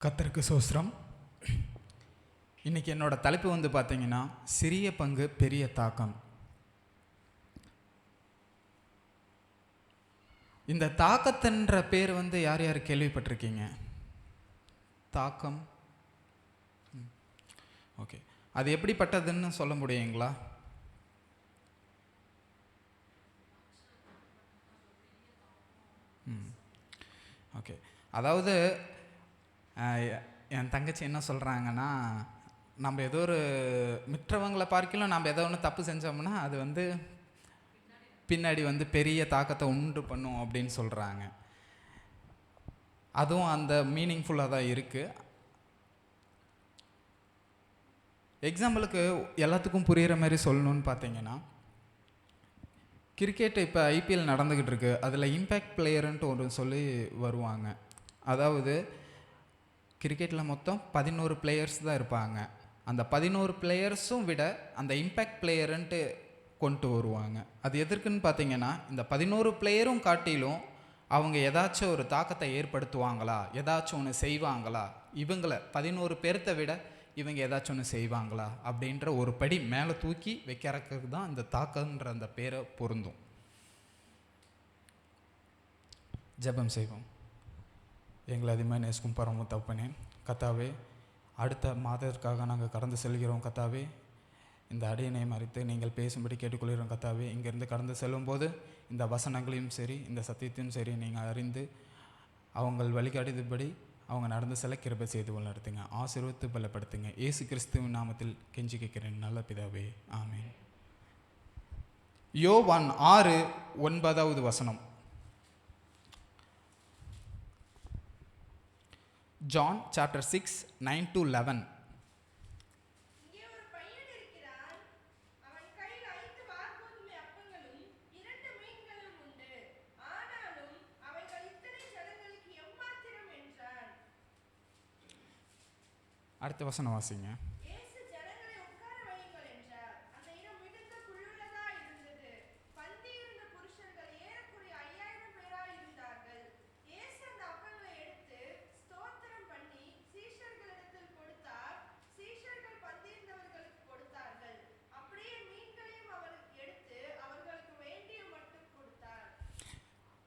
கர்த்தருக்கு சோஸ்திரம். இன்றைக்கி என்னோட தலைப்பு வந்து பார்த்தீங்கன்னா, சிறிய பங்கு பெரிய தாக்கம். இந்த தாக்கத்துன்ற பேர் வந்து யார் யார் கேள்விப்பட்டிருக்கீங்க? தாக்கம். ஓகே, அது எப்படிப்பட்டதுன்னு சொல்ல முடியுங்களா? ஓகே, அதாவது என் தங்கச்சி என்ன சொல்கிறாங்கன்னா, நம்ம ஏதோ ஒரு மிற்றவங்களை பார்க்கலாம் நம்ம ஏதோ ஒன்று தப்பு செஞ்சோம்னா அது வந்து பின்னாடி வந்து பெரிய தாக்கத்தை உண்டு பண்ணும் அப்படின்னு சொல்கிறாங்க. அதுவும் அந்த மீனிங்ஃபுல்லாக தான் இருக்குது. எக்ஸாம்பிளுக்கு எல்லாத்துக்கும் புரிகிற மாதிரி சொல்லணும்னு பார்த்தீங்கன்னா, கிரிக்கெட் இப்போ ஐபிஎல் நடந்துக்கிட்டு இருக்கு. அதில் இம்பேக்ட் பிளேயருன்ட்டு ஒரு சொல்லி வருவாங்க. அதாவது கிரிக்கெட்டில் மொத்தம் 11 பிளேயர்ஸ் தான் இருப்பாங்க. அந்த 11 பிளேயர்ஸும் விட அந்த இம்பேக்ட் பிளேயருன்ட்டு கொண்டு வருவாங்க. அது எதற்குன்னு பார்த்தீங்கன்னா, இந்த 11 பிளேயரும் காட்டிலும் அவங்க ஏதாச்சும் ஒரு தாக்கத்தை ஏற்படுத்துவாங்களா, ஏதாச்சும் ஒன்று செய்வாங்களா, இவங்களை 11 பேர்த்தை விட இவங்க ஏதாச்சும் ஒன்று செய்வாங்களா அப்படின்ற ஒரு படி மேலே தூக்கி வைக்கிறதுக்கு தான் இந்த தாக்கம்ன்ற அந்த பேரை பொருந்தும். ஜெபம் செய்வோம். எங்களை அதிகமாக நேசிக்கும் பரம தகப்பனே, கர்த்தாவே, அடுத்த மாதத்திற்காக நாங்கள் கடந்து செல்கிறோம். கர்த்தாவே, இந்த அடியனை மறித்து நீங்கள் பேசும்படி கேட்டுக்கொள்கிறோம். கர்த்தாவே, இங்கேருந்து கடந்து செல்லும்போது இந்த வசனங்களையும் சரி இந்த சத்தியத்தையும் சரி நீங்கள் அறிந்து அவங்கள் வழிகாட்டுபடி அவங்க நடந்து செல்ல கிருபை செய்து நடத்துங்க. ஆசீர்வதித்து பலப்படுத்துங்க. இயேசு கிறிஸ்துவின் நாமத்தில் கெஞ்சி கேட்கிறேன் நல்ல பிதாவே, ஆமென். யோவான் 6:9 John chapter 6:9-11. அடுத்த வசனம் வாசிங்க.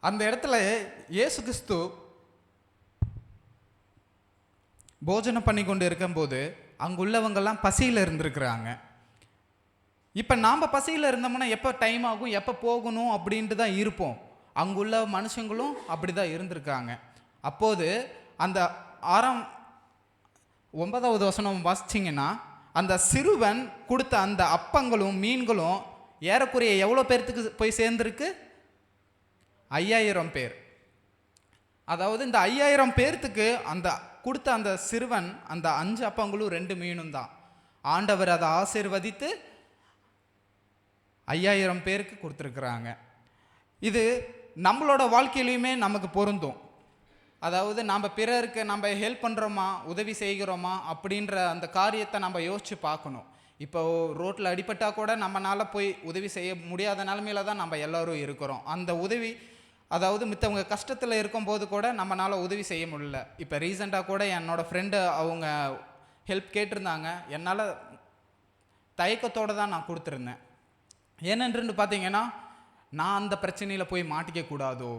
அந்த இடத்துல இயேசு கிறிஸ்து போஜனம் பண்ணி கொண்டு இருக்கும்போது அங்குள்ளவங்கெல்லாம் பசியில் இருந்திருக்கிறாங்க. இப்போ நாம் பசியில் இருந்தோம்னா எப்போ டைம் ஆகும், எப்போ போகணும் அப்படின்ட்டு தான் இருப்போம். அங்குள்ள மனுஷங்களும் அப்படி தான் இருந்திருக்காங்க. அப்போது அந்த 9வது வசனம் வாசிச்சிங்கன்னா, அந்த சிறுவன் கொடுத்த அந்த அப்பங்களும் மீன்களும் ஏறக்குறைய எவ்வளோ பேர்த்துக்கு போய் சேர்ந்துருக்கு? 5000 பேர். அதாவது இந்த 5000 பேர்த்துக்கு அந்த கொடுத்த அந்த சிறுவன் அந்த 5 அப்பங்களும் 2 மீனும் தான். ஆண்டவர் அதை ஆசீர்வதித்து 5000 பேருக்கு கொடுத்துருக்குறாங்க. இது நம்மளோட வாழ்க்கையிலையுமே நமக்கு பொருந்தும். அதாவது நம்ம பிறருக்கு நம்ம ஹெல்ப் பண்ணுறோமா, உதவி செய்கிறோமா அப்படின்ற அந்த காரியத்தை நம்ம யோசித்து பார்க்கணும். இப்போ ரோட்டில் அடிபட்டால் கூட நம்மளால் போய் உதவி செய்ய முடியாத நிலமையில தான் நம்ம எல்லோரும் இருக்கிறோம். அந்த உதவி, அதாவது மித்தவங்க கஷ்டத்தில் இருக்கும்போது கூட நம்மளால் உதவி செய்ய முடியல. இப்போ ரீசெண்டாக கூட என்னோடய ஃப்ரெண்டு அவங்க ஹெல்ப் கேட்டிருந்தாங்க. என்னால் தயக்கத்தோடு தான் நான் கொடுத்துருந்தேன். ஏனென்று பார்த்தீங்கன்னா, நான் அந்த பிரச்சனையில் போய் மாட்டிக்கக்கூடாதோ,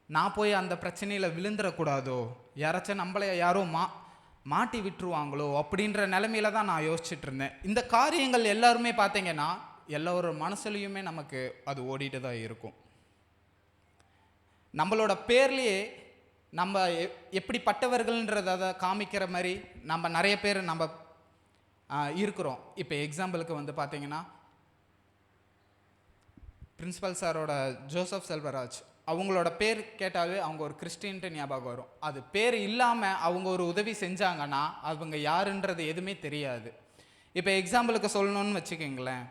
நான் போய் அந்த பிரச்சனையில் விழுந்துடக்கூடாதோ, யாராச்சும் நம்மளை யாரோ மாட்டி விட்டுருவாங்களோ அப்படின்ற நிலைமையில தான் நான் யோசிச்சுட்டு இருந்தேன். இந்த காரியங்கள் எல்லாருமே பார்த்தீங்கன்னா எல்லோரு மனசுலையுமே நமக்கு அது ஓடிட்டு தான் இருக்கும். நம்மளோட பேர்லேயே நம்ம எப்படிப்பட்டவர்கள்ன்றதை காமிக்கிற மாதிரி நம்ம நிறைய பேர் நம்ம இருக்கிறோம். இப்போ எக்ஸாம்பிளுக்கு வந்து பார்த்தீங்கன்னா, பிரின்சிபல் சாரோட ஜோசப் செல்வராஜ் அவங்களோட பேர் கேட்டாவே அவங்க ஒரு கிறிஸ்டின்ட்டு ஞாபகம் வரும். அது பேர் இல்லாமல் அவங்க ஒரு உதவி செஞ்சாங்கன்னா அவங்க யாருன்றது எதுவுமே தெரியாது. இப்போ எக்ஸாம்பிளுக்கு சொல்லணும்னு வச்சுக்கோங்களேன்,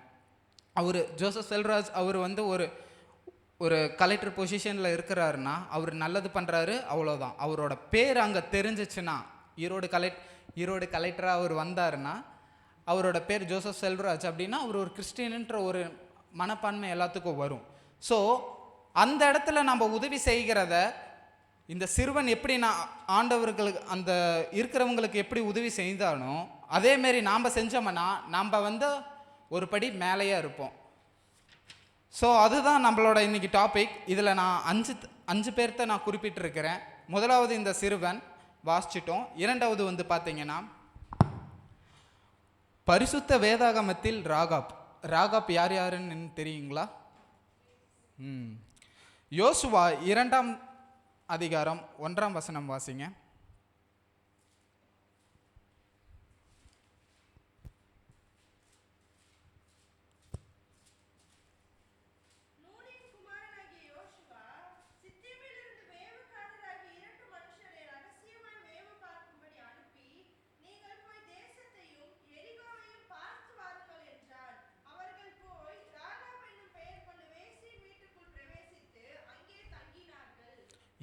அவர் ஜோசப் செல்வராஜ் அவர் வந்து ஒரு கலெக்டர் பொசிஷனில் இருக்கிறாருன்னா அவர் நல்லது பண்ணுறாரு, அவ்வளோதான். அவரோட பேர் அங்கே தெரிஞ்சிச்சுன்னா, ஈரோடு கலெக்டராக அவர் வந்தாருன்னா அவரோட பேர் ஜோசப் செல்வராஜ் அப்படின்னா அவர் ஒரு கிறிஸ்டின்ன்ற ஒரு மனப்பான்மை எல்லாத்துக்கும் வரும். ஸோ அந்த இடத்துல நம்ம உதவி செய்கிறத இந்த சிறுவன் எப்படி நான் ஆண்டவர்களுக்கு அந்த இருக்கிறவங்களுக்கு எப்படி உதவி செய்தானோ அதேமாரி நாம் செஞ்சோம்னா நாம் வந்து ஒரு படி மேலேயே இருப்போம். ஸோ அதுதான் நம்மளோட இன்னைக்கு டாபிக். இதில் நான் அஞ்சு பேர்த்த நான் குறிப்பிட்டிருக்கிறேன். முதலாவது இந்த சிறுவன் வாசிச்சிட்டோம். இரண்டாவது வந்து பார்த்தீங்கன்னா பரிசுத்த வேதாகமத்தில் ராகாப். ராகாப் யார் யாருன்னு தெரியுங்களா? யோசுவா 2ஆம் அதிகாரம் 1ஆம் வசனம் வாசிங்க.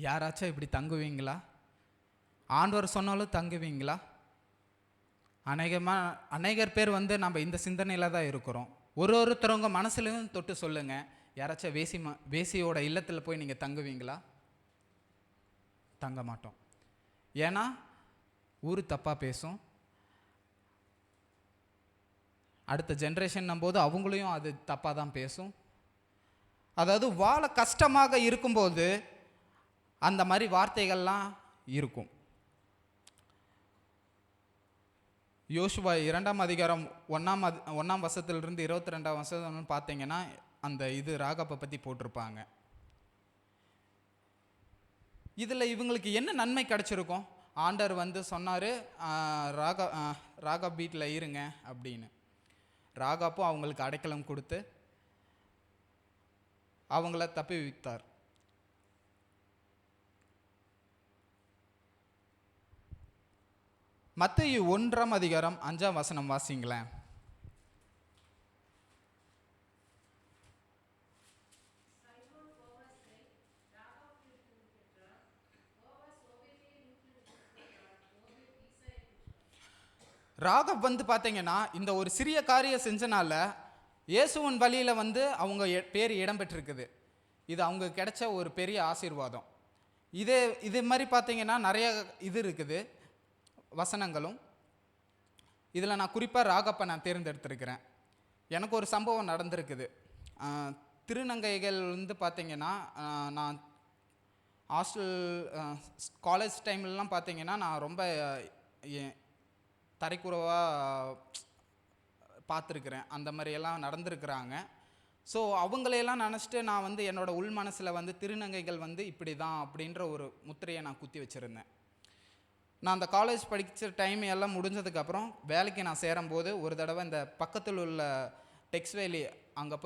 யாராச்சும் இப்படி தங்குவீங்களா? ஆண்டவர் சொன்னாலும் தங்குவீங்களா? அநேகர் பேர் வந்து நம்ம இந்த சிந்தனையில் தான் இருக்கிறோம். ஒருத்தரவங்க மனசுலையும் தொட்டு சொல்லுங்கள், யாராச்சும் வேசியோட இல்லத்தில் போய் நீங்கள் தங்குவீங்களா? தங்க மாட்டோம். ஏன்னா ஊர் தப்பாக பேசும். அடுத்த ஜென்ரேஷன் போது அவங்களையும் அது தப்பாக தான் பேசும். அதாவது வாழ கஷ்டமாக இருக்கும்போது அந்த மாதிரி வார்த்தைகள்லாம் இருக்கும். யோசுவா 2ஆம் அதிகாரம் 1ஆம் வசனத்திலிருந்து 22ஆம் வசனம் பார்த்தீங்கன்னா அந்த இது ராகாப்பை பற்றி போட்டிருப்பாங்க. இதில் இவங்களுக்கு என்ன நன்மை கிடச்சிருக்கும்? ஆண்டவர் வந்து சொன்னார், ராகாப் வீட்டில் இருங்க அப்படின்னு. ராகாப்பும் அவங்களுக்கு அடைக்கலம் கொடுத்து அவங்கள தப்பி வைத்தார். மத்தேயு 1ஆம் அதிகாரம் 5ஆம் வசனம் வாசிங்களேன். ராகப் வந்து பார்த்தீங்கன்னா இந்த ஒரு சிறிய காரியம் செஞ்சனால இயேசுவின் வழியில் வந்து அவங்க பேர் இடம்பெற்றிருக்குது. இது அவங்க கிடைச்ச ஒரு பெரிய ஆசீர்வாதம். இது மாதிரி பார்த்தீங்கன்னா நிறைய இது இருக்குது வசனங்களும். இதில் நான் குறிப்பாக ராகப்பை நான் தேர்ந்தெடுத்திருக்கிறேன். எனக்கு ஒரு சம்பவம் நடந்திருக்குது. திருநங்கைகள் வந்து பார்த்திங்கன்னா நான் ஹாஸ்டல் காலேஜ் டைம்லலாம் பார்த்திங்கன்னா நான் ரொம்ப தரைக்குறவாக பார்த்துருக்குறேன். அந்த மாதிரியெல்லாம் நடந்திருக்கிறாங்க. ஸோ அவங்களையெல்லாம் நினச்சிட்டு நான் வந்து என்னோடய உள் மனசில் வந்து திருநங்கைகள் வந்து இப்படி தான் அப்படின்ற ஒரு முத்திரையை நான் குத்தி வச்சுருந்தேன். நான் அந்த காலேஜ் படித்த டைம் எல்லாம் முடிஞ்சதுக்கப்புறம் வேலைக்கு நான் சேரும்போது ஒரு தடவை இந்த பக்கத்தில் உள்ள டெக்ஸ்வேலி அங்கே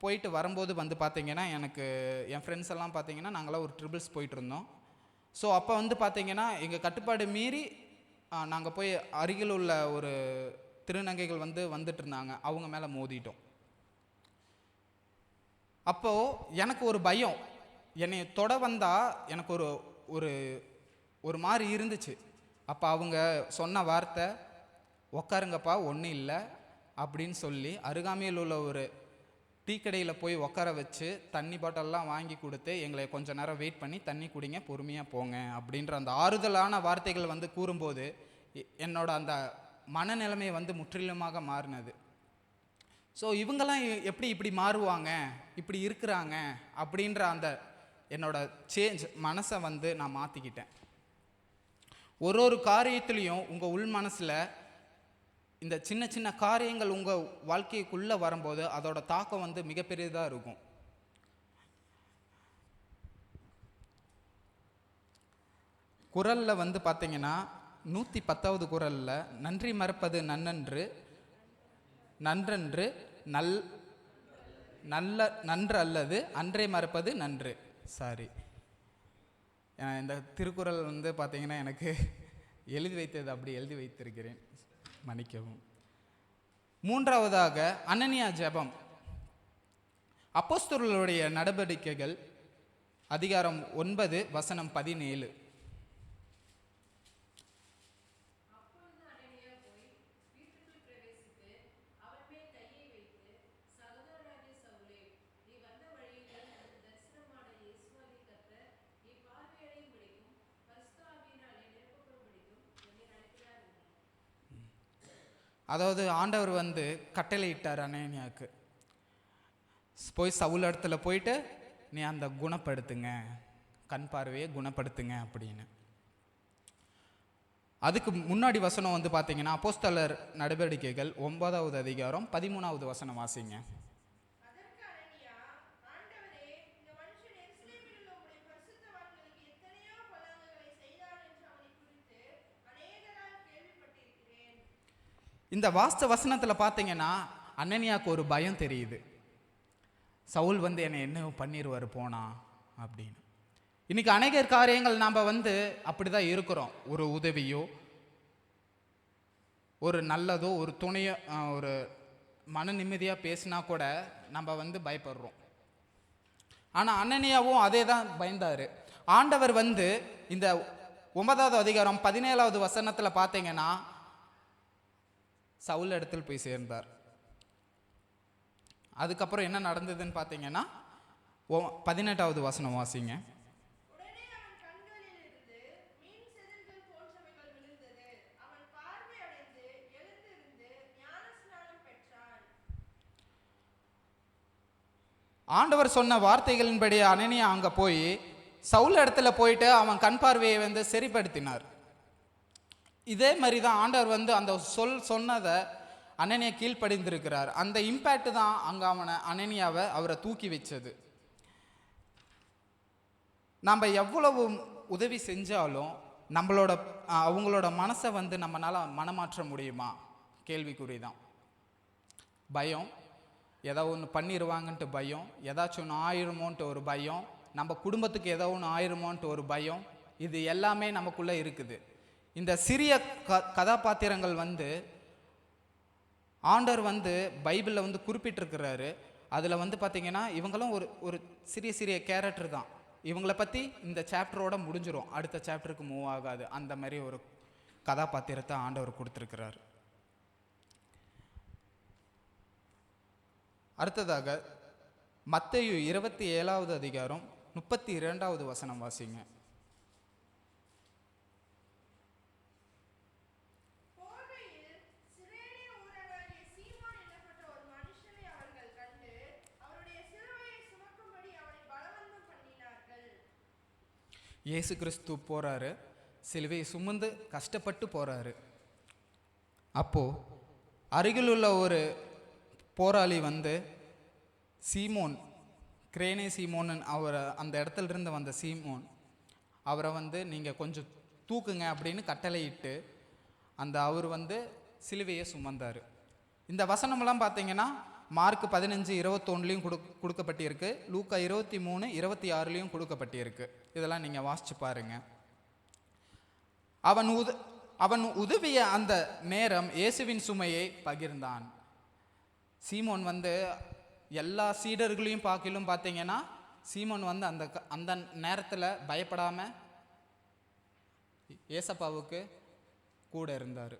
போயிட்டு வரும்போது வந்து பார்த்திங்கன்னா எனக்கு என் ஃப்ரெண்ட்ஸ் எல்லாம் பார்த்திங்கன்னா நாங்களாம் ஒரு ட்ரிபிள்ஸ் போயிட்டுருந்தோம். ஸோ அப்போ வந்து பார்த்திங்கன்னா எங்கள் கட்டுப்பாடு மீறி நாங்கள் போய் அருகில் உள்ள ஒரு திருநங்கைகள் வந்துட்டு இருந்தாங்க. அவங்க மேலே மோதிட்டோம். அப்போது எனக்கு ஒரு பயம், என்னை தொட வந்தால் எனக்கு ஒரு ஒரு மாதிரி இருந்துச்சு. அப்போ அவங்க சொன்ன வார்த்தை, உக்காருங்கப்பா ஒன்றும் இல்லை அப்படின்னு சொல்லி அருகாமையில் உள்ள ஒரு டீ கடையில் போய் உட்கார வச்சு தண்ணி பாட்டிலெலாம் வாங்கி கொடுத்து எங்களை கொஞ்சம் நேரம் வெயிட் பண்ணி தண்ணி குடிங்க, பொறுமையாக போங்க அப்படின்ற அந்த ஆறுதலான வார்த்தைகள் வந்து கூறும்போது என்னோட அந்த மனநிலைமை வந்து முற்றிலுமாக மாறினது. ஸோ இவங்கெல்லாம் எப்படி இப்படி மாறுவாங்க, இப்படி இருக்கிறாங்க அப்படின்ற அந்த என்னோட சேஞ்ச் மனசை வந்து நான் மாற்றிக்கிட்டேன். ஒரு காரியத்துலேயும் உங்கள் உள் மனசில் இந்த சின்ன சின்ன காரியங்கள் உங்கள் வாழ்க்கைக்குள்ளே வரும்போது அதோட தாக்கம் வந்து மிகப்பெரியதாக இருக்கும். குறளில் வந்து பார்த்தீங்கன்னா 110வது குறளில் நன்றி மறப்பது நன்னன்று நன்றன்று நன்று அல்லது அன்றே மறப்பது நன்று. இந்த திருக்குறள் வந்து பார்த்தீங்கன்னா எனக்கு எழுதி வைத்தது அப்படி எழுதி வைத்திருக்கிறேன், மன்னிக்கவும். மூன்றாவதாக அனனியா ஜெபம். அப்போஸ்தலர்களுடைய நடவடிக்கைகள் அதிகாரம் 9 வசனம் 17. அதாவது ஆண்டவர் வந்து கட்டளையிட்டார் அனனியாவுக்கு, போய் சவுல் இடத்துல போயிட்டு நீ அந்த குணப்படுத்துங்க, கண் பார்வையை குணப்படுத்துங்க அப்படின்னு. அதுக்கு முன்னாடி வசனம் வந்து பார்த்தீங்கன்னா அப்போஸ்தலர் நடவடிக்கைகள் 9வது அதிகாரம் 13வது வசனம் வாசிங்க. இந்த வாஸ்த வசனத்தில் பார்த்தீங்கன்னா அனனியாவுக்கு ஒரு பயம் தெரியுது, சவுல் வந்து என்னை என்ன பண்ணிடுவார் போனா அப்படின்னு. இன்னைக்கு அநேக காரியங்கள் நாம் வந்து அப்படிதான் இருக்கிறோம். ஒரு உதவியோ, ஒரு நல்லதோ, ஒரு துணையோ, ஒரு மன நிம்மதியாக பேசினா கூட நம்ம வந்து பயப்படுறோம். ஆனால் அனனியாவும் அதே தான் பயந்தார். ஆண்டவர் வந்து இந்த 9வது அதிகாரம் 17வது வசனத்தில் பார்த்தீங்கன்னா சவுல் இடத்தில் போய் சேர்ந்தார். அதுக்கப்புறம் என்ன நடந்ததுன்னு பார்த்தீங்கன்னா 18வது வசனம் வாசிங்க. ஆண்டவர் சொன்ன வார்த்தைகளின்படி அனனியா அங்கே போய் சவுல் இடத்துல போயிட்டு அவன் கண் பார்வையை வந்து சரிப்படுத்தினார். இதே மாதிரி தான் ஆண்டவர் வந்து அந்த சொன்னதை அனனியா கீழ்ப்படிந்திருக்கிறார். அந்த இம்பேக்ட் தான் அங்கே அனனியாவை அவரை தூக்கி வச்சது. நம்ம எவ்வளவு உதவி செஞ்சாலும் அவங்களோட மனசை வந்து நம்மளால மனமாற்ற முடியுமா? கேள்விக்குறிதான். பயம், ஏதோ ஒன்று பண்ணிடுவாங்கன்ட்டு பயம், ஏதாச்சும் ஒன்று ஆயிருமோன்ட்டு ஒரு பயம், நம்ம குடும்பத்துக்கு ஏதோ ஒன்று ஆயிருமோன்ட்டு ஒரு பயம், இது எல்லாமே நமக்குள்ளே இருக்குது. இந்த சிறிய கதாபாத்திரங்கள் வந்து ஆண்டவர் வந்து பைபிளில் வந்து குறிப்பிட்டிருக்கிறாரு. அதில் வந்து பார்த்தீங்கன்னா இவங்களும் ஒரு சிறிய சிறிய கேரக்டர் தான். இவங்களை பற்றி இந்த சாப்டரோட முடிஞ்சிடும், அடுத்த சாப்டருக்கு மூவ் ஆகாது. அந்த மாதிரி ஒரு கதாபாத்திரத்தை ஆண்டவர் கொடுத்துருக்கிறார். அடுத்ததாக மத்தேயு 27வது அதிகாரம் 32வது வசனம் வாசிங்க. இயேசு கிறிஸ்து போறாரு, சிலுவையை சுமந்து கஷ்டப்பட்டு போறாரு. அப்போ அருகில் உள்ள ஒரு போராளி வந்து சீமோன், கிரேனே சீமோன், அவரை அந்த இடத்துல இருந்து வந்த சீமோன், அவரை வந்து நீங்கள் கொஞ்சம் தூக்குங்க அப்படின்னு கட்டளையிட்டு அவர் வந்து சிலுவையை சுமந்தார். இந்த வசனமெல்லாம் பார்த்தீங்கன்னா மார்க் 15:21 கொடுக்கப்பட்டிருக்கு, லூக்கா 23:26 கொடுக்கப்பட்டிருக்கு. இதெல்லாம் நீங்கள் வாசிச்சு பாருங்க. அவன் உதவிய அந்த நேரம் இயேசுவின் சுமையை பகிர்ந்தான். சீமோன் வந்து எல்லா சீடர்களையும் பார்க்கலும் பார்த்தீங்கன்னா சீமோன் வந்து அந்த நேரத்தில் பயப்படாமல் ஏசப்பாவுக்கு கூட இருந்தார்,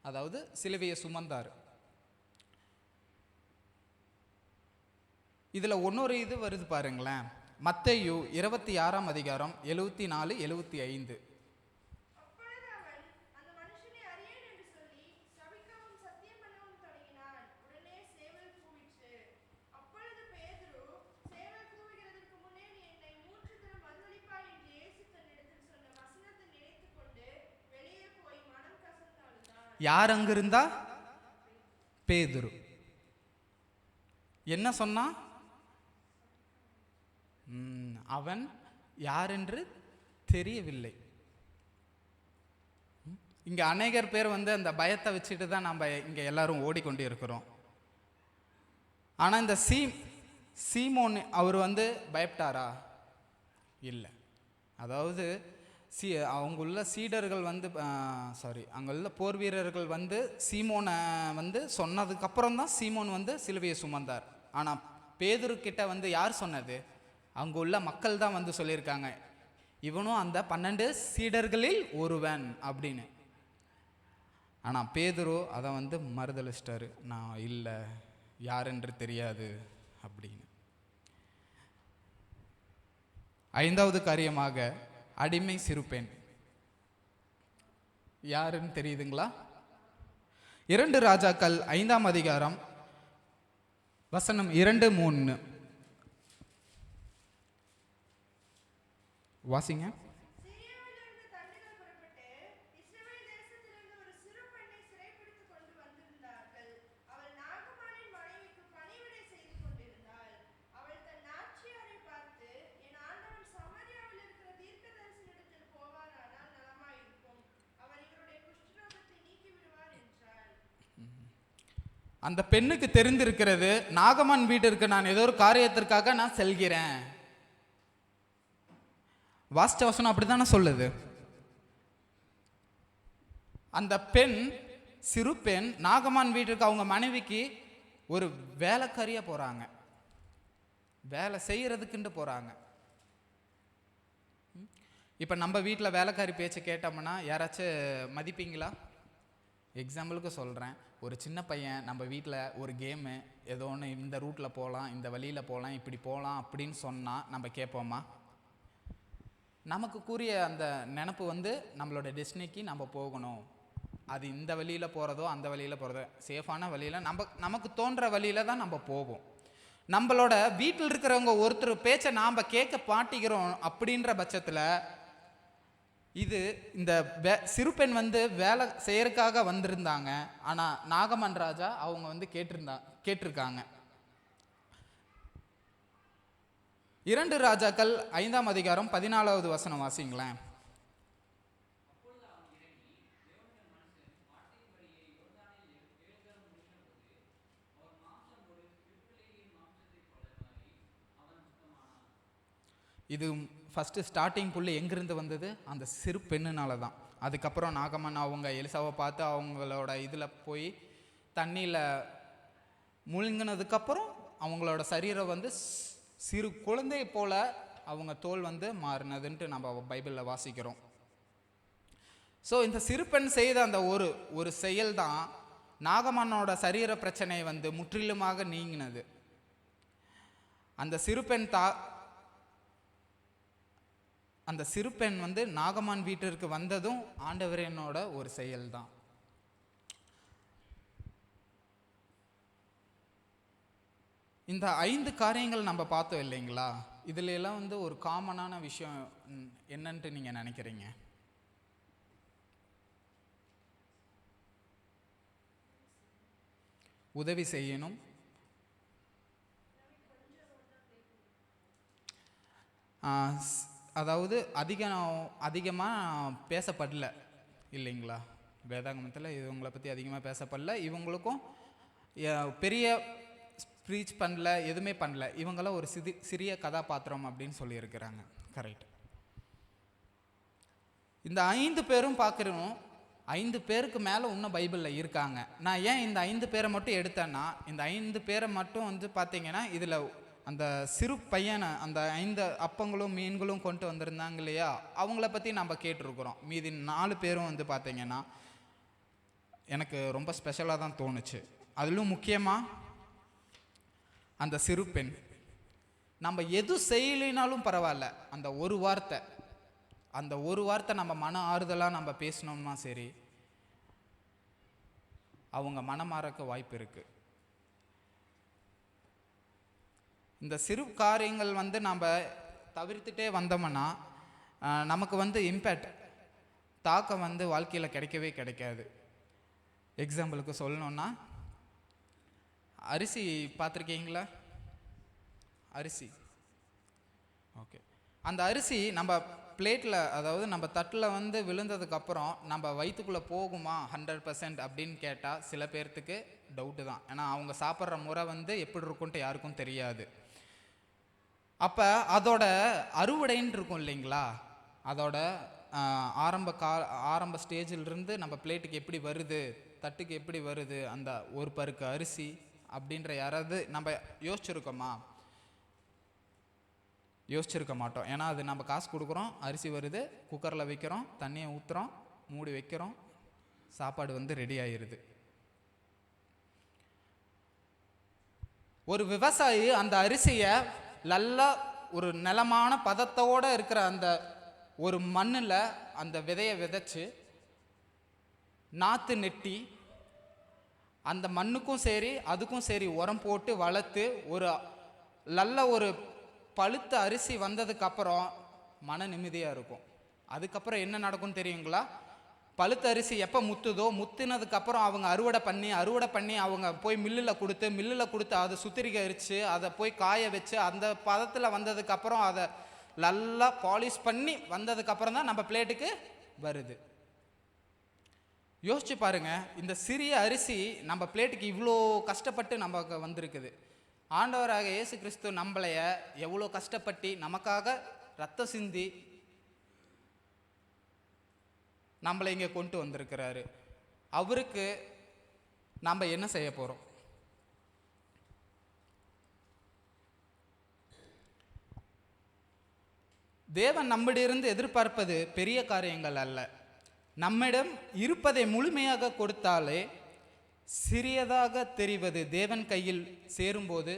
அதாவது சிலுவையை சுமந்தார். இதில் இன்னொரு இது வருது பாருங்களேன், மத்தேயு 26ஆம் அதிகாரம் 74-75. யார் அங்க இருந்தா? பேதுரு. என்ன சொன்னா? அவன் யாரென்று தெரியவில்லை. இங்க அநேகர் பேர் வந்து அந்த பயத்தை வச்சுட்டு தான் நம்ம இங்க எல்லாரும் ஓடிக்கொண்டு இருக்கிறோம். ஆனா இந்த சீமோன் அவர் வந்து பயப்பட்டாரா? இல்லை. அதாவது அவங்குள்ள சீடர்கள் வந்து அங்குள்ள போர் வீரர்கள் வந்து சீமோனை வந்து சொன்னதுக்கப்புறம் தான் சீமோன் வந்து சிலுவையை சுமந்தார். ஆனால் பேதுரு கிட்ட வந்து யார் சொன்னது? அங்குள்ள மக்கள் தான் வந்து சொல்லியிருக்காங்க, இவனும் அந்த 12 சீடர்களில் ஒருவன் அப்படின்னு. ஆனால் பேதுரு அதை வந்து மறுதலிச்சிட்டாரு, நான் இல்லை, யாரென்று தெரியாது அப்படின்னு. 5வது காரியமாக அடிமை சிறுபெண். யாருன்னு தெரியுதுங்களா? 2 ராஜாக்கள் 5ஆம் அதிகாரம் வசனம் 2, 3 வாசிங்க. அந்த பெண்ணுக்கு தெரிந்திருக்கிறது, நாகமான் வீட்டிற்கு நான் ஏதோ ஒரு காரியத்திற்காக நான் செல்கிறேன். வாஸ்த வசனம் அப்படித்தானே சொல்லுது. அந்த பெண், சிறு பெண், நாகமான் வீட்டிற்கு அவங்க மனைவிக்கு ஒரு வேலைக்காரியா போறாங்க, வேலை செய்யறதுக்குண்டு போறாங்க. இப்ப நம்ம வீட்டில் வேலைக்காரி பேச்சு கேட்டோம்னா யாராச்சும் மதிப்பீங்களா? எக்ஸாம்பிளுக்கு சொல்கிறேன், ஒரு சின்ன பையன் நம்ம வீட்டில் ஒரு கேமு ஏதோ ஒன்று, இந்த ரூட்டில் போகலாம், இந்த வழியில் போகலாம், இப்படி போகலாம் அப்படின்னு சொன்னால் நம்ம கேட்போமா? நமக்கு கூறிய அந்த நினப்பு வந்து நம்மளோட டெஸ்டினிக்கு நம்ம போகணும். அது இந்த வழியில் போகிறதோ அந்த வழியில் போகிறதோ, சேஃபான வழியில் நமக்கு தோன்ற வழியில் தான் நம்ம போவோம். நம்மளோட வீட்டில் இருக்கிறவங்க ஒருத்தர் பேச்சை நாம் கேட்க பாட்டிக்கிறோம் அப்படின்ற பட்சத்தில், இது இந்த சிறு பெண் வந்து வேலை செய்யறதுக்காக வந்திருந்தாங்க. ஆனால் நாகமன் ராஜா அவங்க வந்து கேட்டிருக்காங்க. 2 ராஜாக்கள் 5ஆம் அதிகாரம் 14வது வசனம் வாசிங்களேன். இது ஃபஸ்ட்டு ஸ்டார்டிங் புள்ளி எங்கிருந்து வந்தது? அந்த சிறு பெண்ணுனால தான். அதுக்கப்புறம் நாகமன் அவங்க எலிசாவை பார்த்து அவங்களோட இதில் போய் தண்ணியில் முழுங்கினதுக்கப்புறம் அவங்களோட சரீரம் வந்து சிறு குழந்தை போல அவங்க தோல் வந்து மாறினதுன்ட்டு நம்ம பைபிளில் வாசிக்கிறோம். ஸோ இந்த சிறு பெண் செய்த அந்த ஒரு செயல் தான் நாகமனோட சரீர பிரச்சனை வந்து முற்றிலுமாக நீங்கினது. அந்த சிறு பெண் வந்து நாகமான் வீட்டிற்கு வந்ததும் ஆண்டவரனோட ஒரு செயல் தான். இந்த 5 காரியங்கள் நம்ம பார்த்தோம் இல்லைங்களா? இதுல எல்லாம் வந்து ஒரு காமனான விஷயம் என்னன்ட்டு நீங்க நினைக்கிறீங்க? உதவி செய்யணும், அதாவது அதிகமாக பேசப்படல இல்லைங்களா? வேதாகமத்தில் இவங்களை பற்றி அதிகமாக பேசப்படல. இவங்களுக்கும் பெரிய ஸ்பீச் பண்ணல, எதுவுமே பண்ணல. இவங்களாம் ஒரு சிறிய கதாபாத்திரம் அப்படின்னு சொல்லியிருக்கிறாங்க. கரெக்ட். இந்த 5 பேரும் பார்க்குறோம். 5 பேருக்கு மேலே இன்னும் பைபிளில் இருக்காங்க. நான் ஏன் இந்த 5 பேரை மட்டும் எடுத்தேன்னா, இந்த 5 பேரை மட்டும் வந்து பார்த்தீங்கன்னா, இதில் அந்த சிறு பையனை அந்த 5 அப்பங்களும் மீன்களும் கொண்டு வந்திருந்தாங்க இல்லையா, அவங்கள பற்றி நம்ம கேட்டிருக்கிறோம். மீதி 4 பேரும் வந்து பார்த்தீங்கன்னா எனக்கு ரொம்ப ஸ்பெஷலாக தான் தோணுச்சு. அதிலும் முக்கியமாக அந்த சிறு பெண். நம்ம எது செய்யலினாலும் பரவாயில்ல, அந்த ஒரு வார்த்தை நம்ம மன ஆறுதலாக நம்ம பேசினோம்னா சரி, அவங்க மனமாறக்க வாய்ப்பு இருக்குது. இந்த சிறு காரியங்கள் வந்து நம்ம தவிர்த்துட்டே வந்தோம்னா நமக்கு வந்து தாக்கம் வந்து வாழ்க்கையில் கிடைக்கவே கிடைக்காது. எக்ஸாம்பிளுக்கு சொல்லணுன்னா, அரிசி பார்த்துருக்கீங்களா? அரிசி, ஓகே. அந்த அரிசி நம்ம பிளேட்டில், அதாவது நம்ம தட்டில் வந்து விழுந்ததுக்கப்புறம் நம்ம வயிற்றுக்குள்ளே போகுமா 100% அப்படின்னு கேட்டால் சில பேர்த்துக்கு டவுட்டு தான். ஏன்னா அவங்க சாப்பிட்ற முறை வந்து எப்படி இருக்குன்ட்டு யாருக்கும் தெரியாது. அப்போ அதோட அறுவடைன்னு இருக்கும் இல்லைங்களா, அதோட ஆரம்ப ஸ்டேஜிலிருந்து நம்ம பிளேட்டுக்கு எப்படி வருது, தட்டுக்கு எப்படி வருது அந்த ஒரு பருக்கு அரிசி அப்படின்ற யாராவது நம்ம யோசிச்சிருக்க மாட்டோம். ஏன்னா அது நம்ம காசு கொடுக்குறோம், அரிசி வருது, குக்கரில் வைக்கிறோம், தண்ணியை ஊற்றுறோம், மூடி வைக்கிறோம், சாப்பாடு வந்து ரெடி ஆயிடுது. ஒரு விவசாயி அந்த அரிசியை நல்லா ஒரு நிலமான பதத்தோடு இருக்கிற அந்த ஒரு மண்ணில் அந்த விதையை விதைச்சு நாற்று நெட்டி அந்த மண்ணுக்கும் சரி அதுக்கும் சரி உரம் போட்டு வளர்த்து ஒரு நல்ல ஒரு பழுத்த அரிசி வந்ததுக்கப்புறம் மன நிம்மதியாக இருக்கும். அதுக்கப்புறம் என்ன நடக்கும்னு தெரியுங்களா? பழுத்த அரிசி எப்போ முத்துதோ, முத்தினதுக்கப்புறம் அவங்க அறுவடை பண்ணி அவங்க போய் மில்லில் கொடுத்து அதை சுத்திகரித்து அதை போய் காய வச்சு அந்த பதத்தில் வந்ததுக்கப்புறம் அதை நல்லா பாலிஷ் பண்ணி வந்ததுக்கப்புறம் தான் நம்ம பிளேட்டுக்கு வருது. யோசிச்சு பாருங்க, இந்த சிறிய அரிசி நம்ம பிளேட்டுக்கு இவ்வளோ கஷ்டப்பட்டு நமக்கு வந்திருக்குது. ஆண்டவராக இயேசு கிறிஸ்து நம்மளைய எவ்வளோ கஷ்டப்பட்டு நமக்காக ரத்தம் சிந்தி நம்மளை இங்கே கொண்டு வந்திருக்கிறாரு. அவருக்கு நம்ம என்ன செய்ய போகிறோம்? தேவன் நம்மிடமிருந்து எதிர்பார்ப்பது பெரிய காரியங்கள் அல்ல. நம்மிடம் இருப்பதை முழுமையாக கொடுத்தாலே சிறியதாக தெரிவது தேவன் கையில் சேரும்போது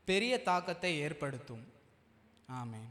பெரிய தாக்கத்தை ஏற்படுத்தும். ஆமென்.